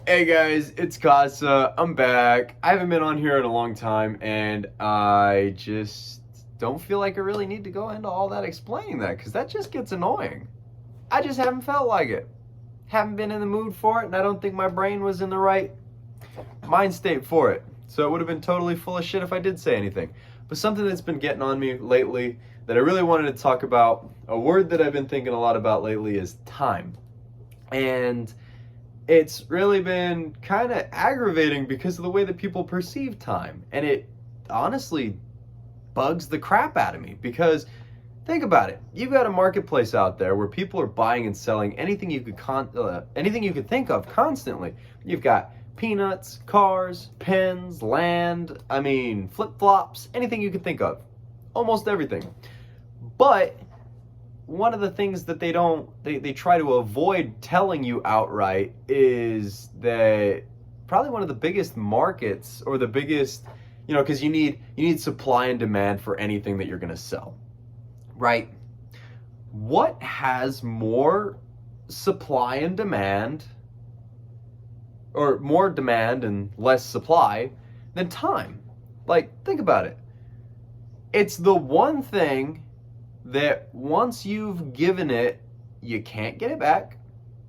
Hey guys, it's Casa. I'm back. I haven't been on here in a long time, and I just don't feel like I really need to go into all that explaining that, because that just gets annoying. I just haven't felt like it. Haven't been in the mood for it, and I don't think my brain was in the right mind state for it. So it would have been totally full of shit if I did say anything. But something that's been getting on me lately that I really wanted to talk about, a word that I've been thinking a lot about lately is time. And it's really been kind of aggravating because of the way that people perceive time. And it honestly bugs the crap out of me because think about it. You've got a marketplace out there where people are buying and selling anything you could think of constantly. You've got peanuts, cars, pens, land, flip-flops, anything you could think of. Almost everything. But one of the things that they try to avoid telling you outright is that probably one of the biggest markets, or the biggest, because you need supply and demand for anything that you're going to sell, right? What has more supply and demand, or more demand and less supply, than time? Like, think about it. It's the one thing that once you've given it, you can't get it back.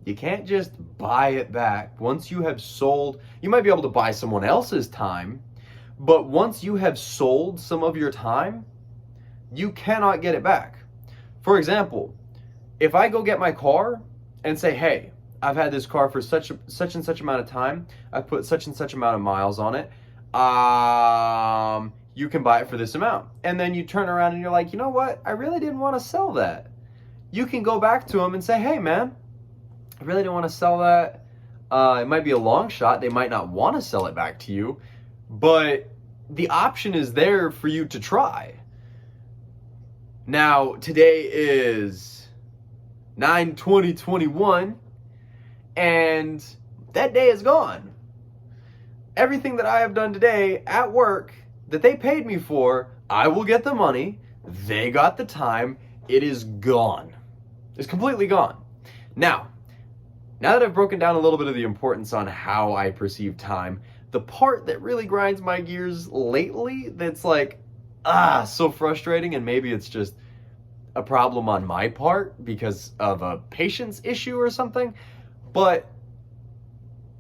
You can't just buy it back. Once you have sold, you might be able to buy someone else's time, but once you have sold some of your time, you cannot get it back. For example, if I go get my car and say, hey, I've had this car for such and such amount of time, I've put such and such amount of miles on it, you can buy it for this amount. And then you turn around and you're like, you know what? I really didn't want to sell that. You can go back to them and say, hey man, I really didn't want to sell that. It might be a long shot. They might not want to sell it back to you, but the option is there for you to try. Now, today is 9/20/21, and that day is gone. Everything that I have done today at work that they paid me for, I will get the money, they got the time, it is gone. It's completely gone. Now that I've broken down a little bit of the importance on how I perceive time, the part that really grinds my gears lately, that's like, so frustrating, and maybe it's just a problem on my part because of a patience issue or something, but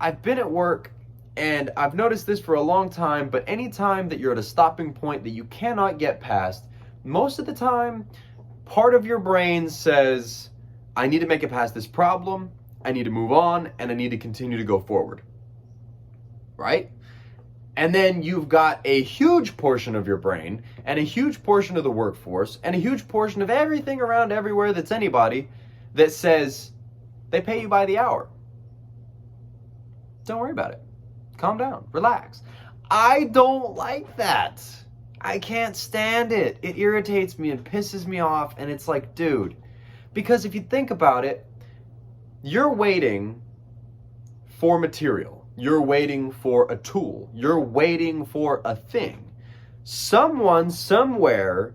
I've been at work and I've noticed this for a long time, but any time that you're at a stopping point that you cannot get past, most of the time, part of your brain says, I need to make it past this problem, I need to move on, and I need to continue to go forward. Right? And then you've got a huge portion of your brain, and a huge portion of the workforce, and a huge portion of everything around everywhere that's anybody, that says, they pay you by the hour. Don't worry about it. Calm down, relax. I don't like that. I can't stand it. It irritates me and pisses me off, and it's like, dude, because if you think about it, you're waiting for material. You're waiting for a tool. You're waiting for a thing. Someone somewhere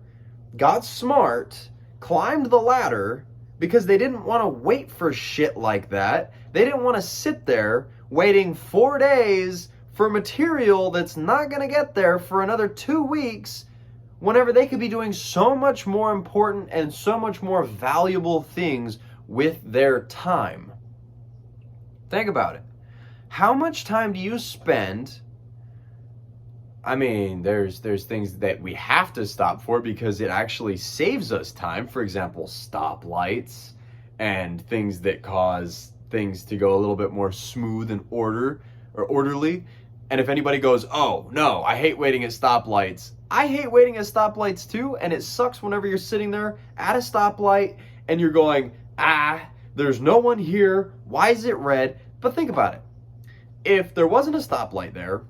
got smart, climbed the ladder, because they didn't want to wait for shit like that. They didn't want to sit there waiting 4 days for material that's not going to get there for another 2 weeks, whenever they could be doing so much more important and so much more valuable things with their time. Think about it. How much time do you spend? There's things that we have to stop for because it actually saves us time. For example, stoplights and things that cause things to go a little bit more smooth and orderly. And if anybody goes, oh no, I hate waiting at stoplights. I hate waiting at stoplights too, and it sucks whenever you're sitting there at a stoplight and you're going, there's no one here. Why is it red? But think about it. If there wasn't a stoplight there,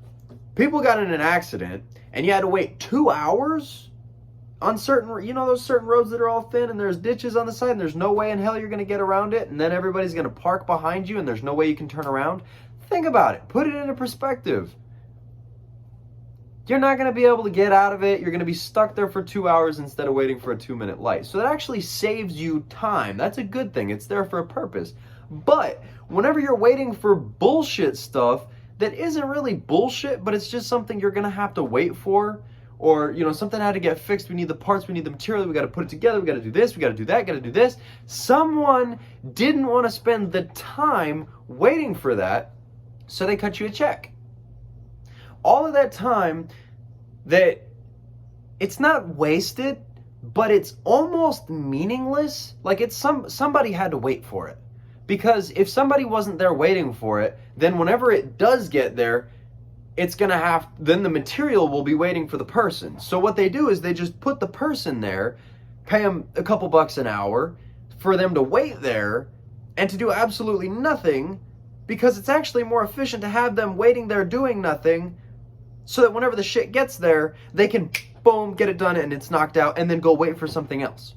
people got in an accident, and you had to wait 2 hours on certain, those certain roads that are all thin and there's ditches on the side and there's no way in hell you're going to get around it, and then everybody's going to park behind you and there's no way you can turn around. Think about it. Put it into perspective. You're not going to be able to get out of it. You're going to be stuck there for 2 hours instead of waiting for a 2-minute light. So that actually saves you time. That's a good thing. It's there for a purpose. But whenever you're waiting for bullshit stuff that isn't really bullshit, but it's just something you're gonna have to wait for, or something had to get fixed, we need the parts, we need the material, we got to put it together, we got to do this, we got to do that, got to do this. Someone didn't want to spend the time waiting for that, so they cut you a check. All of that time that it's not wasted, but it's almost meaningless. Like it's somebody had to wait for it. Because if somebody wasn't there waiting for it, then whenever it does get there, then the material will be waiting for the person. So what they do is they just put the person there, pay them a couple bucks an hour for them to wait there and to do absolutely nothing, because it's actually more efficient to have them waiting there doing nothing, so that whenever the shit gets there, they can boom, get it done and it's knocked out, and then go wait for something else.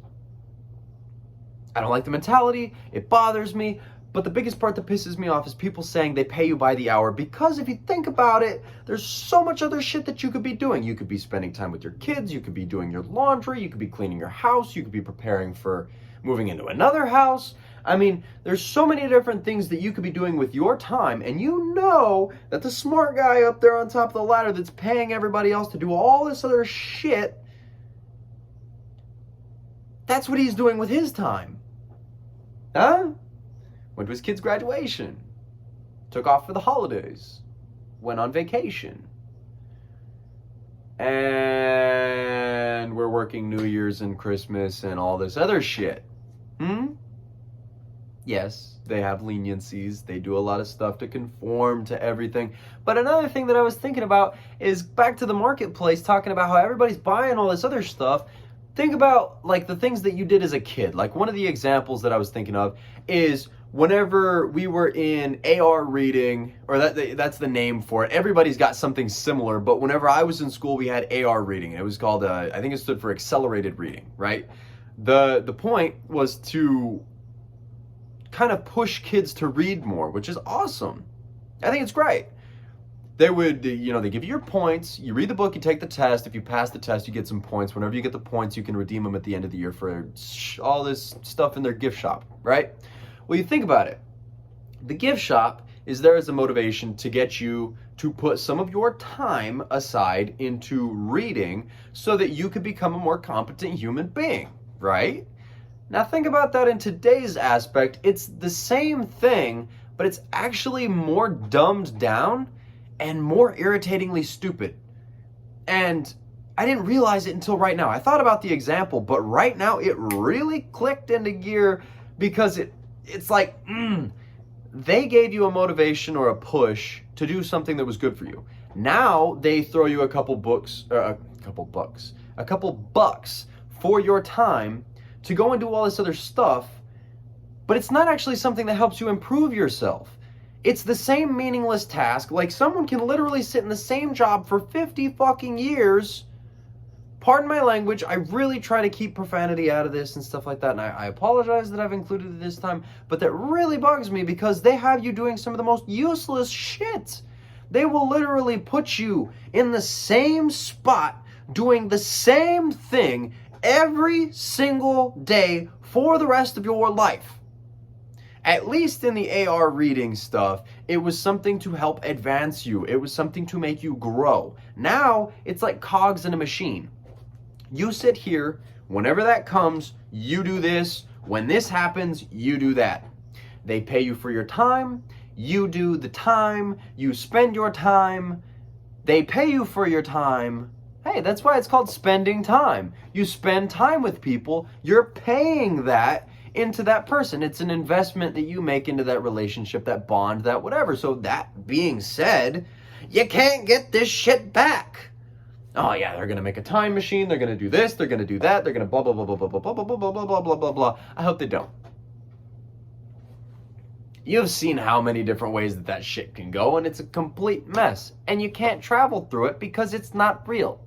I don't like the mentality, it bothers me, but the biggest part that pisses me off is people saying they pay you by the hour, because if you think about it, there's so much other shit that you could be doing. You could be spending time with your kids, you could be doing your laundry, you could be cleaning your house, you could be preparing for moving into another house. I mean, there's so many different things that you could be doing with your time, and you know that the smart guy up there on top of the ladder that's paying everybody else to do all this other shit, that's what he's doing with his time. Huh? Went to his kid's graduation, took off for the holidays, went on vacation, and we're working New Year's and Christmas and all this other shit. Yes, they have leniencies. They do a lot of stuff to conform to everything. But another thing that I was thinking about is back to the marketplace, talking about how everybody's buying all this other stuff. Think about like the things that you did as a kid. Like one of the examples that I was thinking of is whenever we were in AR reading, or that's the name for it. Everybody's got something similar, but whenever I was in school, we had AR reading. It was called, I think it stood for accelerated reading, right? The point was to kind of push kids to read more, which is awesome. I think it's great. They would, they give you your points, you read the book, you take the test. If you pass the test, you get some points. Whenever you get the points, you can redeem them at the end of the year for all this stuff in their gift shop, right? Well, you think about it. The gift shop is there as a motivation to get you to put some of your time aside into reading so that you could become a more competent human being, right? Now think about that in today's aspect. It's the same thing, but it's actually more dumbed down and more irritatingly stupid. And I didn't realize it until right now. I thought about the example, but right now it really clicked into gear, because it's like, they gave you a motivation or a push to do something that was good for you. Now they throw you a couple bucks for your time to go and do all this other stuff, but it's not actually something that helps you improve yourself. It's the same meaningless task. Like someone can literally sit in the same job for 50 fucking years. Pardon my language, I really try to keep profanity out of this and stuff like that, and I apologize that I've included it this time, but that really bugs me because they have you doing some of the most useless shit. They will literally put you in the same spot doing the same thing every single day for the rest of your life. At least in the AR reading stuff, it was something to help advance you. It was something to make you grow. Now, it's like cogs in a machine. You sit here, whenever that comes, you do this. When this happens, you do that. They pay you for your time. You do the time. You spend your time. They pay you for your time. Hey, that's why it's called spending time. You spend time with people. You're paying that into that person. It's an investment that you make into that relationship, that bond, that whatever. So that being said, you can't get this shit back. Oh yeah, they're gonna make a time machine, they're gonna do this, they're gonna do that, they're gonna blah blah blah blah blah blah blah blah blah blah blah blah blah blah. I hope they don't. You've seen how many different ways that shit can go, and it's a complete mess. And you can't travel through it because it's not real.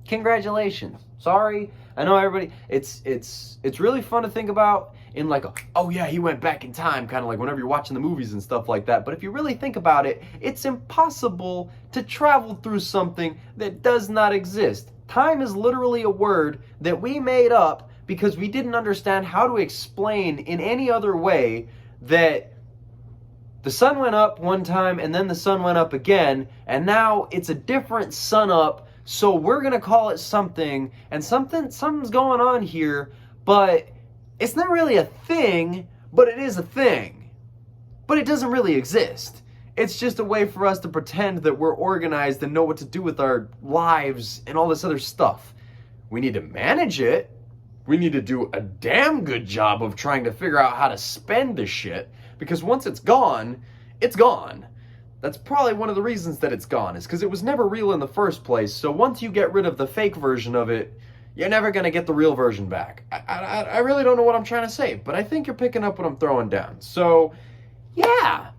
Congratulations. Sorry. I know everybody, it's really fun to think about in like, oh yeah, he went back in time, kind of like whenever you're watching the movies and stuff like that. But if you really think about it, it's impossible to travel through something that does not exist. Time is literally a word that we made up because we didn't understand how to explain in any other way that The sun went up one time, and then the sun went up again, and now it's a different sun up, so we're gonna call it something, and something's going on here, but it's not really a thing, but it is a thing. But it doesn't really exist. It's just a way for us to pretend that we're organized and know what to do with our lives and all this other stuff. We need to manage it. We need to do a damn good job of trying to figure out how to spend the shit, because once it's gone, it's gone. That's probably one of the reasons that it's gone, is because it was never real in the first place. So once you get rid of the fake version of it, you're never going to get the real version back. I really don't know what I'm trying to say, but I think you're picking up what I'm throwing down. So, yeah.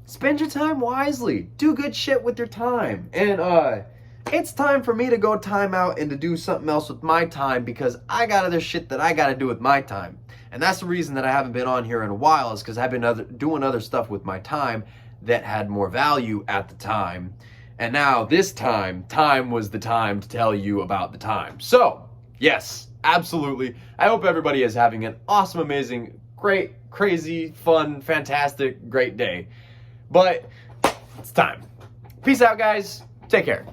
Spend your time wisely. Do good shit with your time. And it's time for me to go time out and to do something else with my time, because I got other shit that I got to do with my time. And that's the reason that I haven't been on here in a while, is because I've been doing other stuff with my time that had more value at the time. And now this time was the time to tell you about the time. So, yes, absolutely. I hope everybody is having an awesome, amazing, great, crazy, fun, fantastic, great day. But it's time. Peace out, guys. Take care.